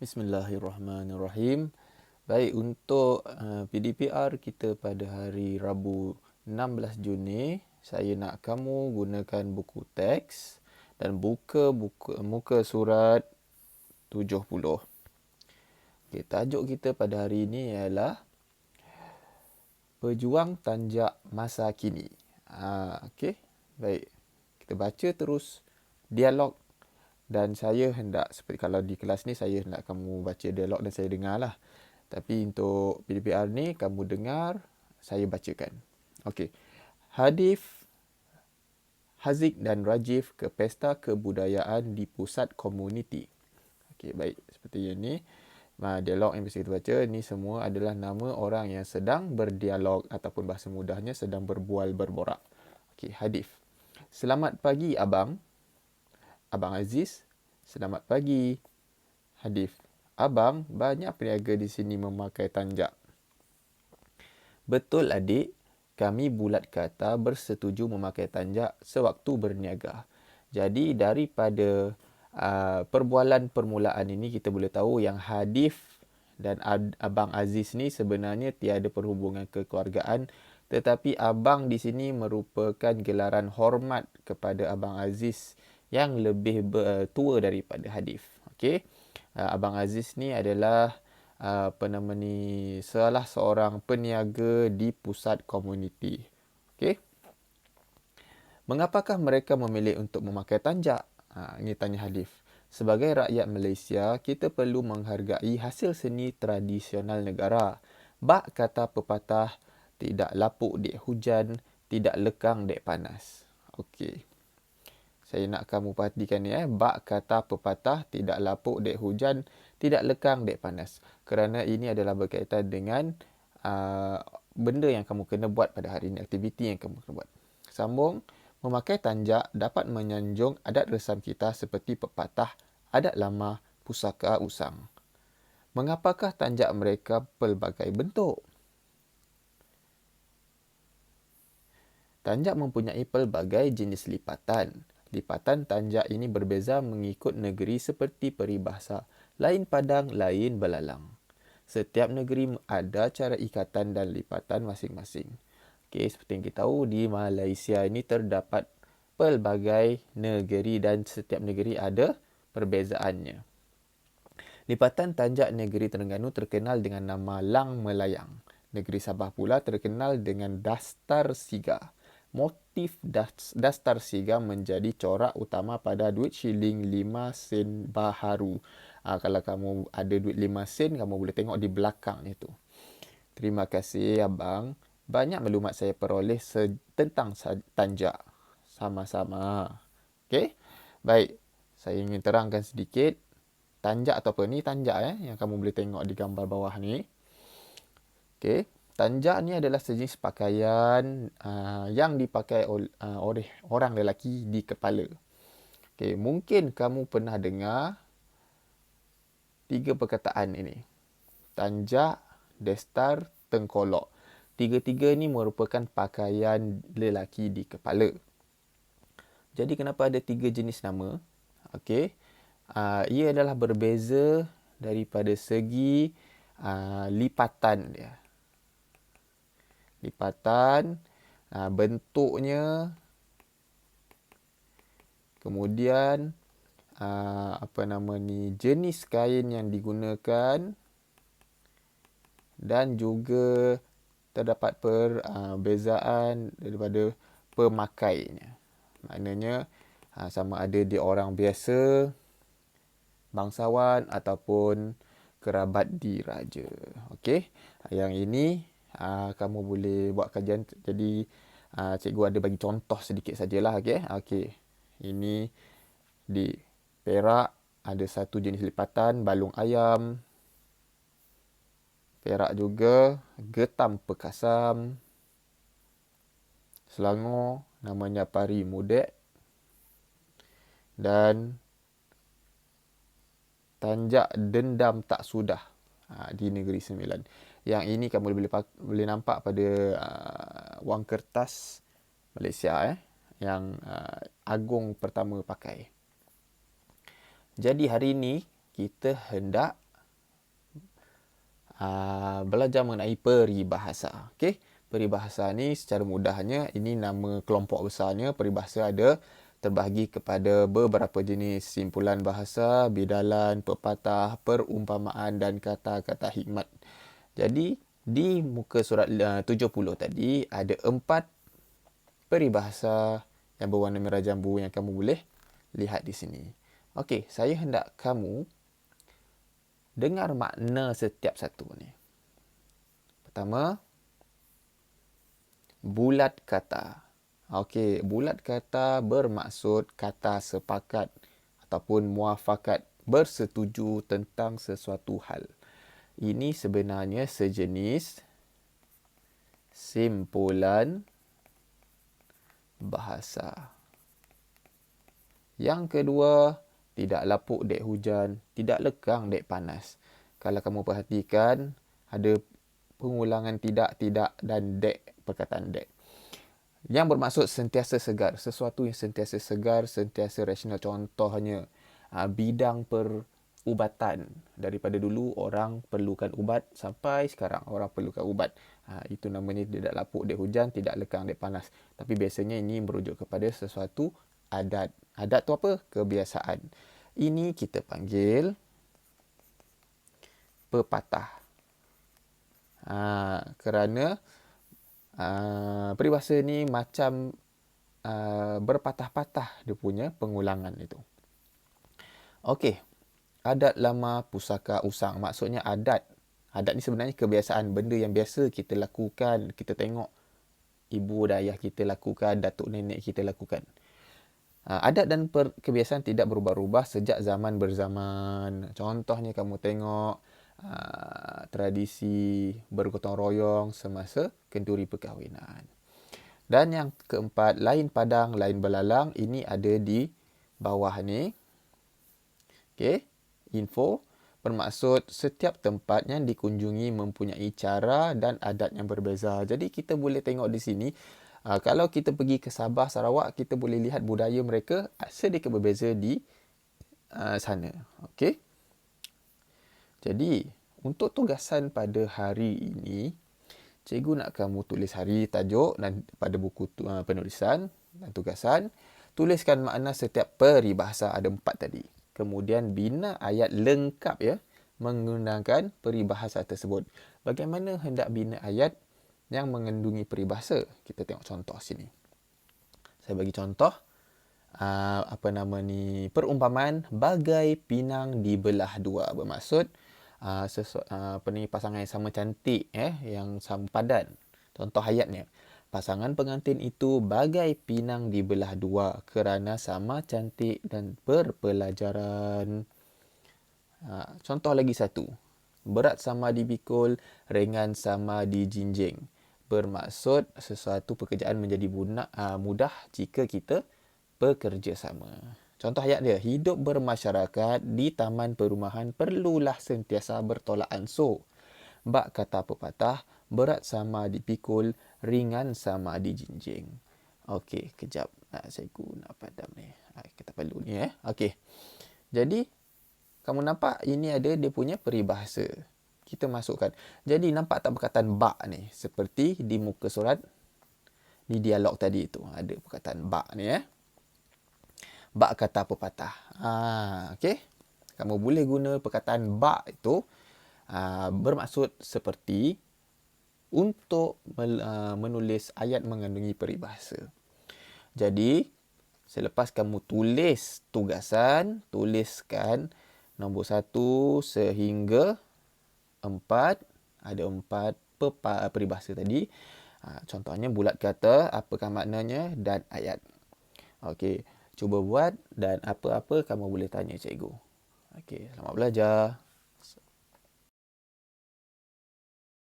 Bismillahirrahmanirrahim. Baik, untuk PDPR kita pada hari Rabu 16 Juni, saya nak kamu gunakan buku teks dan buka muka surat 70. Okay, tajuk kita pada hari ini ialah Pejuang Tanjak Masa Kini. Okey, baik. Kita baca terus dialog. Dan saya hendak, seperti kalau di kelas ni, saya hendak kamu baca dialog dan saya dengar lah. Tapi untuk PDPR ni, kamu dengar, saya bacakan. Okey. Hadif, Haziq dan Rajif ke pesta kebudayaan di pusat komuniti. Okey, baik. Seperti ini. Dialog yang bisa kita baca, ni semua adalah nama orang yang sedang berdialog ataupun bahasa mudahnya sedang berborak. Okey, Hadif. Selamat pagi, Abang. Abang Aziz, selamat pagi. Hadif, Abang, banyak peniaga di sini memakai tanjak. Betul, adik. Kami bulat kata bersetuju memakai tanjak sewaktu berniaga. Jadi, daripada perbualan permulaan ini, kita boleh tahu yang Hadif dan Abang Aziz ni sebenarnya tiada perhubungan kekeluargaan, tetapi Abang di sini merupakan gelaran hormat kepada Abang Aziz yang lebih tua daripada Hadif. Okey. Abang Aziz ni adalah salah seorang peniaga di pusat komuniti. Okey. Mengapakah mereka memilih untuk memakai tanjak? Ini tanya Hadif. Sebagai rakyat Malaysia, kita perlu menghargai hasil seni tradisional negara. Bak kata pepatah, tidak lapuk dek hujan, tidak lekang dek panas. Okey. Saya nak kamu perhatikan ni. Bak kata pepatah, tidak lapuk dek hujan, tidak lekang dek panas. Kerana ini adalah berkaitan dengan benda yang kamu kena buat pada hari ini, aktiviti yang kamu kena buat. Sambung, memakai tanjak dapat menyanjung adat resam kita seperti pepatah, adat lama, pusaka usang. Mengapakah tanjak mereka pelbagai bentuk? Tanjak mempunyai pelbagai jenis lipatan. Lipatan tanjak ini berbeza mengikut negeri seperti peribahasa, lain padang, lain belalang. Setiap negeri ada cara ikatan dan lipatan masing-masing. Okey, seperti yang kita tahu, di Malaysia ini terdapat pelbagai negeri dan setiap negeri ada perbezaannya. Lipatan tanjak negeri Terengganu terkenal dengan nama Lang Melayang. Negeri Sabah pula terkenal dengan dastar siga. Motif dastar siga menjadi corak utama pada duit shilling 5 sen baharu. Kalau kamu ada duit 5 sen, kamu boleh tengok di belakang itu. Terima kasih, Abang. Banyak maklumat saya peroleh tentang tanjak. Sama-sama. Okey? Baik. Saya ingin terangkan sedikit. Tanjak atau apa ni? Tanjak yang kamu boleh tengok di gambar bawah ni. Okey. Tanjak ni adalah sejenis pakaian yang dipakai oleh orang lelaki di kepala. Okey, mungkin kamu pernah dengar 3 perkataan ini. Tanjak, destar, tengkolok. Tiga-tiga ni merupakan pakaian lelaki di kepala. Jadi kenapa ada 3 jenis nama? Okey. Ia adalah berbeza daripada segi lipatan dia. Lipatan, bentuknya, kemudian jenis kain yang digunakan dan juga terdapat perbezaan daripada pemakainya. Maknanya sama ada dia orang biasa, bangsawan ataupun kerabat diraja. Okey. Yang ini kamu boleh buat kajian. Jadi cikgu ada bagi contoh sedikit sajalah. Okey. Ini di Perak ada satu jenis lipatan balung ayam. Perak juga getam pekasam. Selangor namanya pari mudek. Dan tanjak dendam tak sudah di Negeri Sembilan. Yang ini kamu boleh nampak pada wang kertas Malaysia yang Agong pertama pakai. Jadi hari ini kita hendak belajar mengenai peribahasa. Okey, peribahasa ni secara mudahnya ini nama kelompok besarnya. Peribahasa ada terbahagi kepada beberapa jenis: simpulan bahasa, bidalan, pepatah, perumpamaan dan kata-kata hikmat. Jadi di muka surat 70 tadi ada 4 peribahasa yang berwarna merah jambu yang kamu boleh lihat di sini. Okey, saya hendak kamu dengar makna setiap satu ni. Pertama, bulat kata. Okey, bulat kata bermaksud kata sepakat ataupun muafakat, bersetuju tentang sesuatu hal. Ini sebenarnya sejenis simpulan bahasa. Yang kedua, tidak lapuk dek hujan, tidak lekang dek panas. Kalau kamu perhatikan, ada pengulangan tidak, dan dek, perkataan dek. Yang bermaksud sentiasa segar. Sesuatu yang sentiasa segar, sentiasa rasional. Contohnya, bidang perubatan. Daripada dulu, orang perlukan ubat, sampai sekarang orang perlukan ubat. Itu namanya tidak lapuk dek hujan, tidak lekang dek panas. Tapi biasanya ini merujuk kepada sesuatu adat. Adat tu apa? Kebiasaan. Ini kita panggil pepatah. Kerana peribahasa ni macam berpatah-patah dia punya pengulangan itu. Okey. Adat lama pusaka usang. Maksudnya adat. Adat ni sebenarnya kebiasaan. Benda yang biasa kita lakukan. Kita tengok ibu dan ayah kita lakukan, datuk nenek kita lakukan. Adat dan kebiasaan tidak berubah-ubah sejak zaman berzaman. Contohnya kamu tengok tradisi bergotong royong semasa kenduri perkahwinan. Dan yang keempat, lain padang, lain belalang. Ini ada di bawah ni. Okey, info. Bermaksud setiap tempat yang dikunjungi mempunyai cara dan adat yang berbeza. Jadi kita boleh tengok di sini, kalau kita pergi ke Sabah, Sarawak, kita boleh lihat budaya mereka sedikit berbeza di sana. Okey. Jadi, untuk tugasan pada hari ini, cikgu nak kamu tulis hari, tajuk dan pada buku penulisan dan tugasan. Tuliskan makna setiap peribahasa, ada 4 tadi. Kemudian bina ayat lengkap ya menggunakan peribahasa tersebut. Bagaimana hendak bina ayat yang mengandungi peribahasa? Kita tengok contoh sini. Saya bagi contoh. Perumpamaan bagai pinang dibelah dua. Bermaksud pasangan yang sama cantik, yang sama padan. Contoh ayatnya. Pasangan pengantin itu bagai pinang dibelah dua kerana sama cantik dan berpelajaran. Contoh lagi satu. Berat sama dipikul, ringan sama dijinjing. Bermaksud sesuatu pekerjaan menjadi mudah jika kita bekerja sama. Contoh ayat dia. Hidup bermasyarakat di taman perumahan perlulah sentiasa bertolak ansur. Bak kata pepatah, berat sama dipikul, ringan sama dijinjing. Okey, kejap. Cikgu nak padam ni. Kita perlu ni. Okey. Jadi, kamu nampak ini ada dia punya peribahasa. Kita masukkan. Jadi, nampak tak perkataan bak ni? Seperti di muka surat, di dialog tadi tu. Ada perkataan bak ni. Bak kata pepatah. Okey. Kamu boleh guna perkataan bak itu bermaksud seperti untuk menulis ayat mengandungi peribahasa. Jadi, selepas kamu tulis tugasan, tuliskan nombor 1 sehingga 4. Ada 4 peribahasa tadi. Contohnya bulat kata, apakah maknanya dan ayat. Okey, cuba buat dan apa-apa kamu boleh tanya cikgu. Okey, selamat belajar.